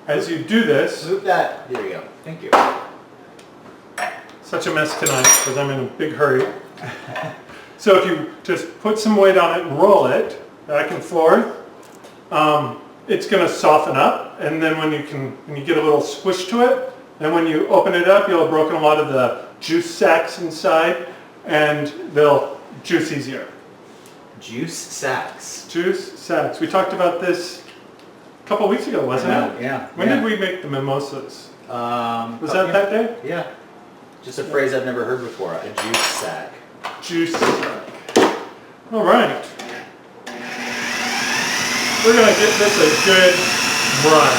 A: as you do this.
C: Move that. There you go. Thank you.
A: Such a mess tonight because I'm in a big hurry. So if you just put some weight on it and roll it back and forth, it's going to soften up, and then when you get a little squish to it, then when you open it up, you'll have broken a lot of the juice sacs inside, and they'll juice easier.
C: Juice sacs.
A: Juice sacs. We talked about this a couple weeks ago, wasn't it?
C: Yeah.
A: When did we make the mimosas? Was that
C: yeah.
A: that day?
C: Yeah. Just a phrase I've never heard before. A juice sac.
A: Juice sac. All right. We're going to give this a good run.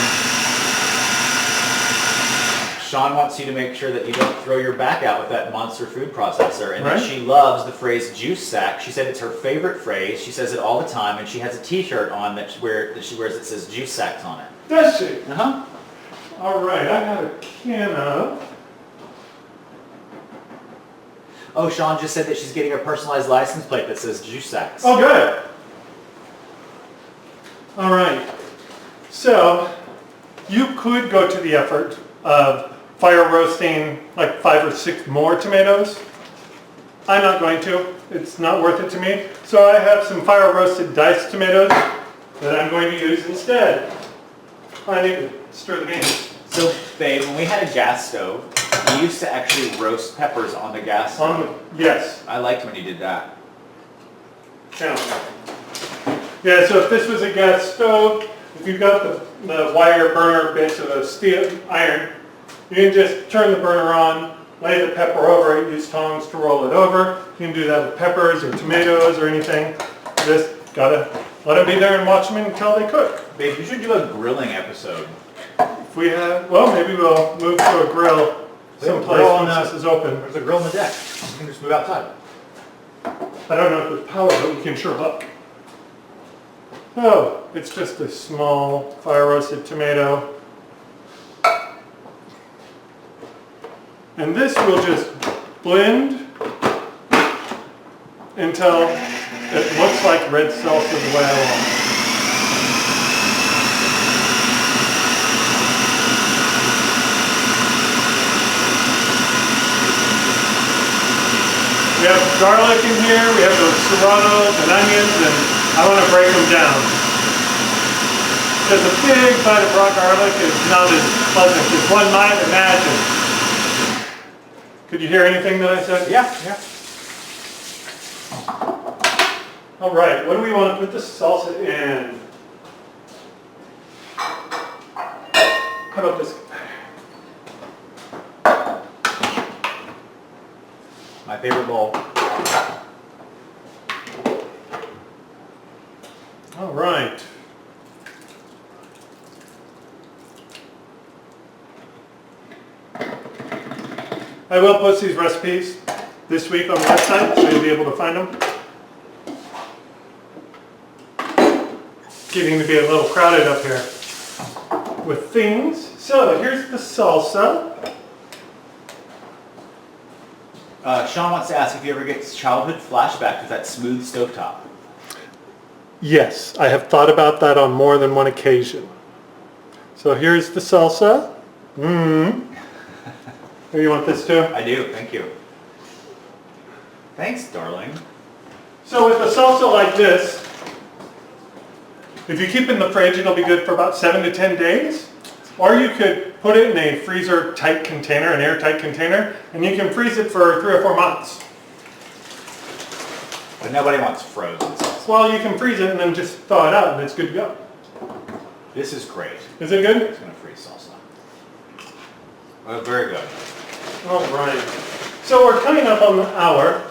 C: Sean wants you to make sure that you don't throw your back out with that monster food processor, and
A: Right.
C: that she loves the phrase juice sack. She said it's her favorite phrase. She says it all the time, and she has a t-shirt on that she wears that says juice sacks on it.
A: Does she?
C: Uh-huh.
A: All right, I have a can of...
C: Oh, Sean just said that she's getting a personalized license plate that says juice sacks.
A: Oh, good. All right. So, you could go to the effort of fire roasting like 5 or 6 more tomatoes. I'm not going to. It's not worth it to me. So I have some fire roasted diced tomatoes that I'm going to use instead. I need to stir the beans.
C: So, babe, when we had a gas stove, we used to actually roast peppers on the gas stove.
A: Yes.
C: I liked when you did that.
A: Yeah, so if this was a gas stove, if you've got the wire burner bits of a steel iron, you can just turn the burner on lay the pepper over it, use tongs to roll it over. You can do that with peppers or tomatoes or anything. Just gotta let them be there and watch them until they cook.
C: Babe, you should do a grilling episode.
A: If we have, well, maybe we'll move to a grill someplace once this is open.
C: There's a grill on the deck. You can just move outside.
A: I don't know if it's power, but we can sure look. Oh, it's just a small fire roasted tomato. And this will just blend until it looks like red salsa the way I want. We have garlic in here, we have those serranos and onions, and I want to break them down. Because a big bite of raw garlic is not as pleasant as one might imagine. Could you hear anything that I said?
C: Yeah, yeah.
A: All right, what do we want to put the salsa in? How about this?
C: My favorite bowl.
A: All right. I will post these recipes this week on the website, so you'll be able to find them. Getting to be a little crowded up here with things. So here's the salsa.
C: Sean wants to ask if you ever get childhood flashback with that smooth stovetop.
A: Yes, I have thought about that on more than one occasion. So here's the salsa. Here, you want this too?
C: I do, thank you. Thanks, darling.
A: So with a salsa like this, if you keep it in the fridge, it'll be good for about 7 to 10 days. Or you could put it in a freezer tight container, an airtight container, and you can freeze it for 3 or 4 months.
C: But nobody wants frozen salsa.
A: Well, you can freeze it and then just thaw it out and it's good to go.
C: This is great.
A: Is it good?
C: It's going to freeze salsa. Oh, very good.
A: All right. So we're coming up on the hour,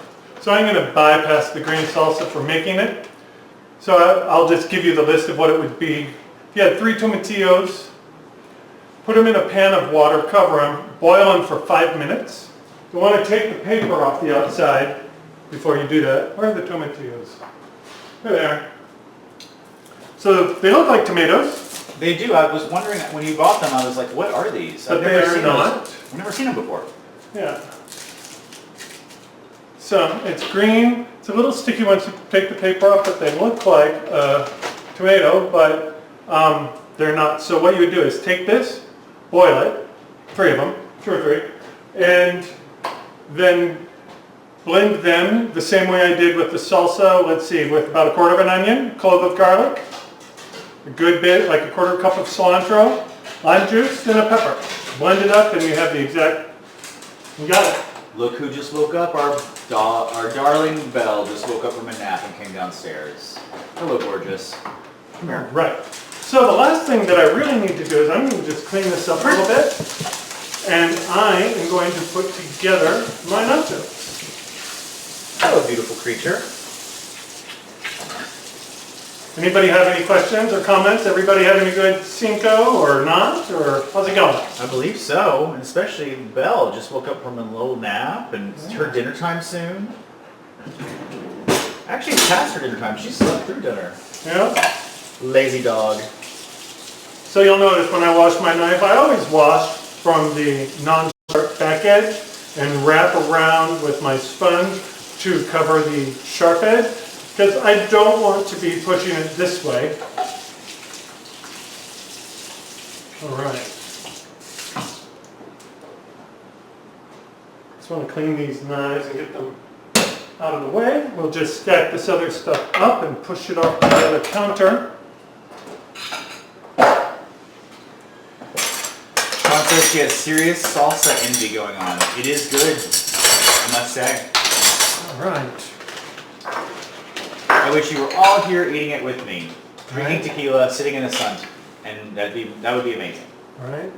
A: so I'm going to bypass the green salsa for making it. So I'll just give you the list of what it would be. If you had 3 tomatillos, put them in a pan of water, cover them, boil them for 5 minutes. You want to take the paper off the outside before you do that. Where are the tomatillos? There they are. So they look like tomatoes.
C: They do. I was wondering, when you bought them, I was like, what are these?
A: But they are not.
C: I've never seen them before.
A: Yeah. So it's green. It's a little sticky once you take the paper off, but they look like a tomato, but they're not. So what you would do is take this, boil it, 3 of them, 2 or 3, and then blend them the same way I did with the salsa, let's see, with about a 1/4 of an onion, clove of garlic, a good bit, like a 1/4 cup of cilantro, lime juice, and a pepper. Blend it up and you have the exact, you got it.
C: Look who just woke up. Our darling Belle just woke up from a nap and came downstairs. Hello, gorgeous. Come here.
A: Right. So the last thing that I really need to do is I'm going to just clean this up a little bit. And I am going to put together my nachos.
C: Hello, beautiful creature.
A: Anybody have any questions or comments? Everybody having a good Cinco or not? Or how's it going?
C: I believe so, and especially Belle just woke up from a little nap, and it's her dinner time soon. Actually, it's past her dinner time. She slept through dinner.
A: Yeah?
C: Lazy dog.
A: So you'll notice when I wash my knife, I always wash from the non-sharp back edge and wrap around with my sponge to cover the sharp edge, because I don't want to be pushing it this way. All right. Just want to clean these knives and get them out of the way. We'll just stack this other stuff up and push it off the other counter.
C: Sean says she has serious salsa envy going on. It is good, I must say.
A: All right.
C: I wish you were all here eating it with me, drinking
A: Right.
C: tequila, sitting in the sun, and that would be amazing.
A: All right.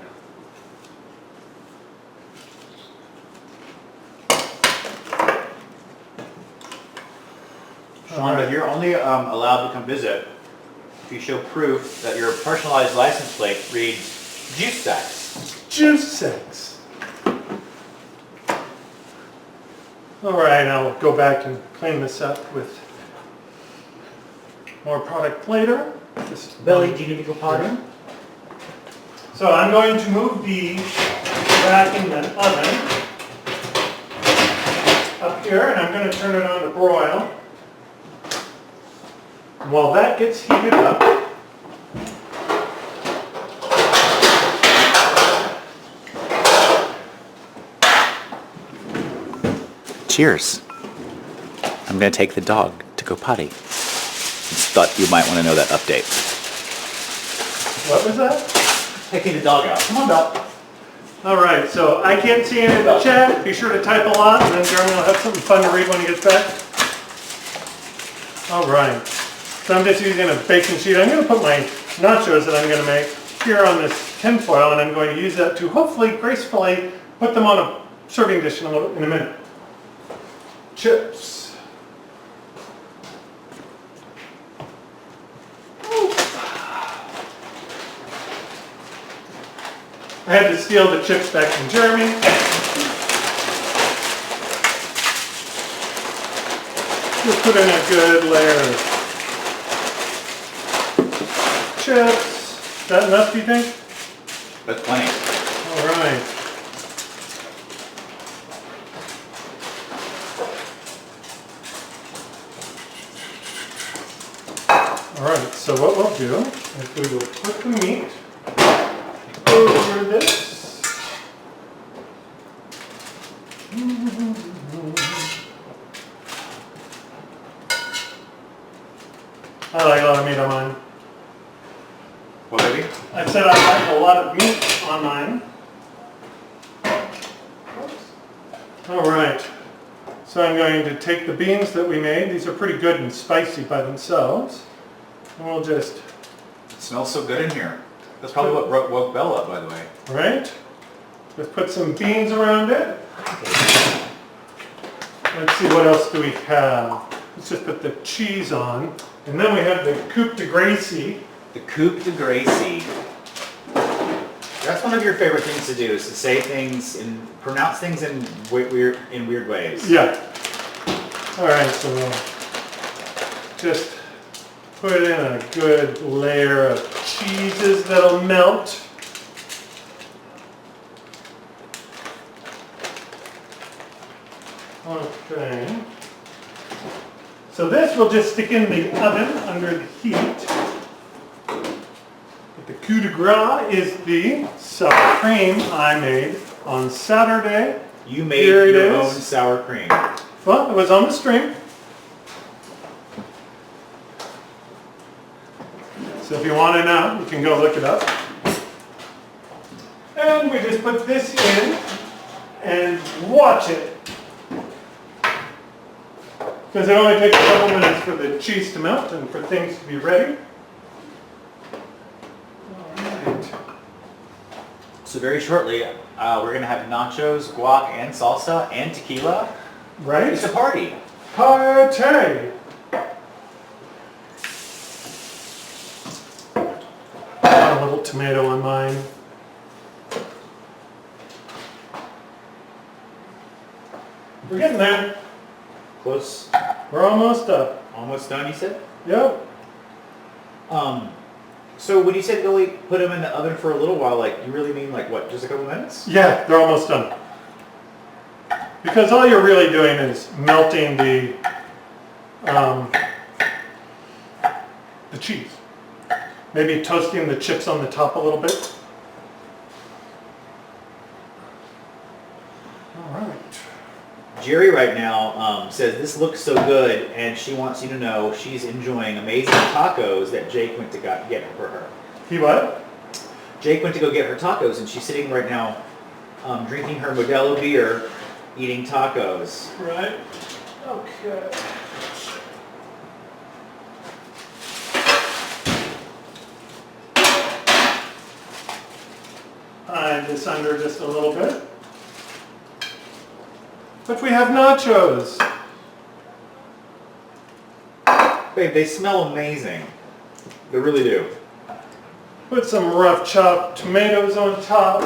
C: Sean, but you're only allowed to come visit if you show proof that your personalized license plate reads Juice Sex.
A: Juice sex. All right, I'll go back and clean this up with more product later.
C: Billy, do you need to go potty?
A: So I'm going to move the back in the oven up here, and I'm going to turn it on to broil. While that gets heated up,
C: Cheers. I'm going to take the dog to go potty. Just thought you might want to know that update.
A: what was that?
C: Taking the dog out. Come on, Belle.
A: All right, so I can't see any of the chat. Be sure to type a lot, and then Jeremy will have something fun to read when he gets back. All right, so I'm just using a baking sheet. I'm going to put my nachos that I'm going to make here on this tin foil, and I'm going to use that to hopefully gracefully put them on a serving dish in a minute. Chips. I had to steal the chips back from Jeremy. We'll put in a good layer of chips. Is that enough, do you think?
C: That's plenty.
A: All right. All right, so what we'll do is we will put the meat over this. I like a lot of meat on mine.
C: What, baby?
A: I said I like a lot of meat on mine. All right, so I'm going to take the beans that we made. These are pretty good and spicy by themselves. And we'll just...
C: It smells so good in here. That's probably what woke Belle up, by the way.
A: Right? Let's put some beans around it. Let's see, what else do we have? Let's just put the cheese on. And then we have the coupe de Gracie.
C: The coupe de Gracie. That's one of your favorite things to do, is to say things and pronounce things in weird ways.
A: Yeah. All right, so we'll just put in a good layer of cheeses that'll melt. Okay. So this will just stick in the oven under the heat. But the coup de grace is the sour cream I made on Saturday.
C: You made
A: Here it
C: your
A: is.
C: own sour cream.
A: Well, it was on the stream. So if you want to know, you can go look it up. And we just put this in and watch it. Because it only takes a couple minutes for the cheese to melt and for things to be ready. All right.
C: So very shortly, we're going to have nachos, guac, and salsa, and tequila.
A: Right?
C: It's a party.
A: Party! A little tomato on mine. We're getting there.
C: Close.
A: We're almost up.
C: Almost done, you said?
A: Yep.
C: So when you said Billy, put them in the oven for a little while, like, you really mean like what, just a couple minutes?
A: Yeah, they're almost done. Because all you're really doing is melting the cheese. Maybe toasting the chips on the top a little bit. All right.
C: Jerry right now says this looks so good, and she wants you to know she's enjoying amazing tacos that Jake went to get for her.
A: He what?
C: Jake went to go get her tacos, and she's sitting right now drinking her Modelo beer, eating tacos.
A: Right. Okay. Hide this under just a little bit. But we have nachos.
C: Babe, they smell amazing. They really do.
A: Put some rough chopped tomatoes on top.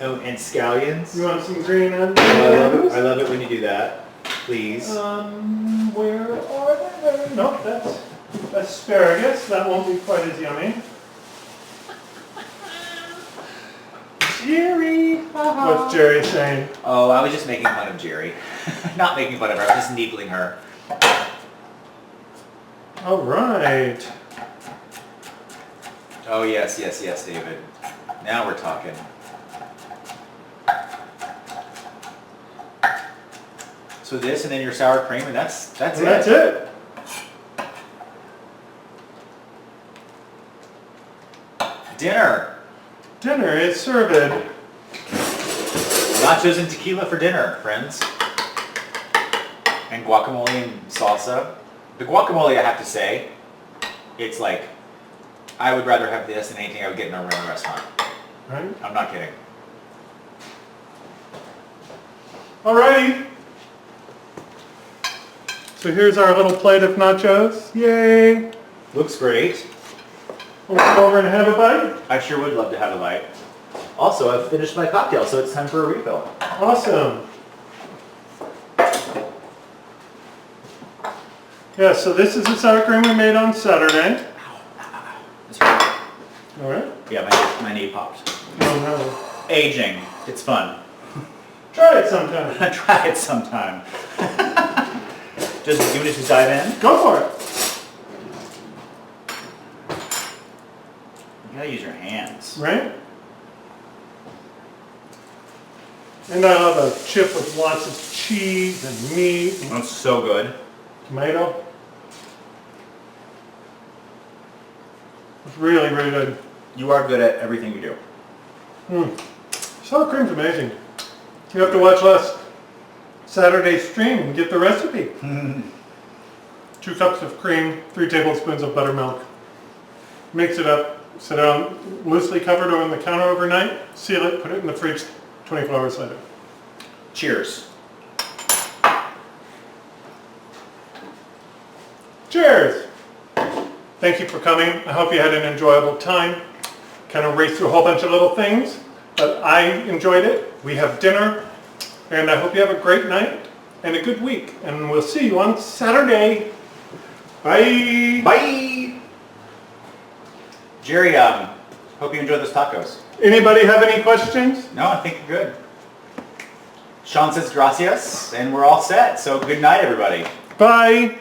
C: Oh, and scallions.
A: You want some green onions?
C: I love it when you do that. Please.
A: Where are they? Nope, that's asparagus. That won't be quite as yummy. Jerry! What's Jerry saying?
C: Oh, I was just making fun of Jerry. Not making fun of her, I was just needling her.
A: All right.
C: Oh, yes, David. Now we're talking. So this and then your sour cream, and that's it.
A: That's it.
C: Dinner.
A: Dinner is served.
C: Nachos and tequila for dinner, friends. And guacamole and salsa. The guacamole, I have to say, it's like, I would rather have this than anything I would get in a real restaurant.
A: Right?
C: I'm not kidding.
A: Alrighty. So here's our little plate of nachos. Yay!
C: Looks great.
A: We'll come over and have a bite.
C: I sure would love to have a bite. Also, I've finished my cocktail, so it's time for a refill.
A: Awesome. Yeah, so this is the sour cream we made on Saturday.
B: That's right.
A: All right.
C: Yeah, my knee popped.
A: Oh
B: Aging. It's fun.
A: no. Try it sometime.
B: Try it sometime. Just dive in.
A: Go for it.
B: You gotta use your hands.
A: Right? And I love a chip with lots of cheese and meat and
B: That's so good.
A: tomato. It's really, really good.
B: You are good at everything you do.
A: Sour cream's amazing. You have to watch last Saturday's stream and get the recipe. 2 cups of cream, 3 tablespoons of buttermilk. Mix it up, set it on loosely covered on the counter overnight, seal it, put it in the fridge 24 hours later.
B: Cheers.
A: Cheers! Thank you for coming. I hope you had an enjoyable time. Kind of raced through a whole bunch of little things, but I enjoyed it. We have dinner, and I hope you have a great night and a good week. And we'll see you on Saturday. Bye!
C: Bye! Jerry, hope you enjoyed those tacos.
A: Anybody have any questions?
C: No, I think you're good. Sean says gracias, and we're all set. So good night, everybody.
A: Bye!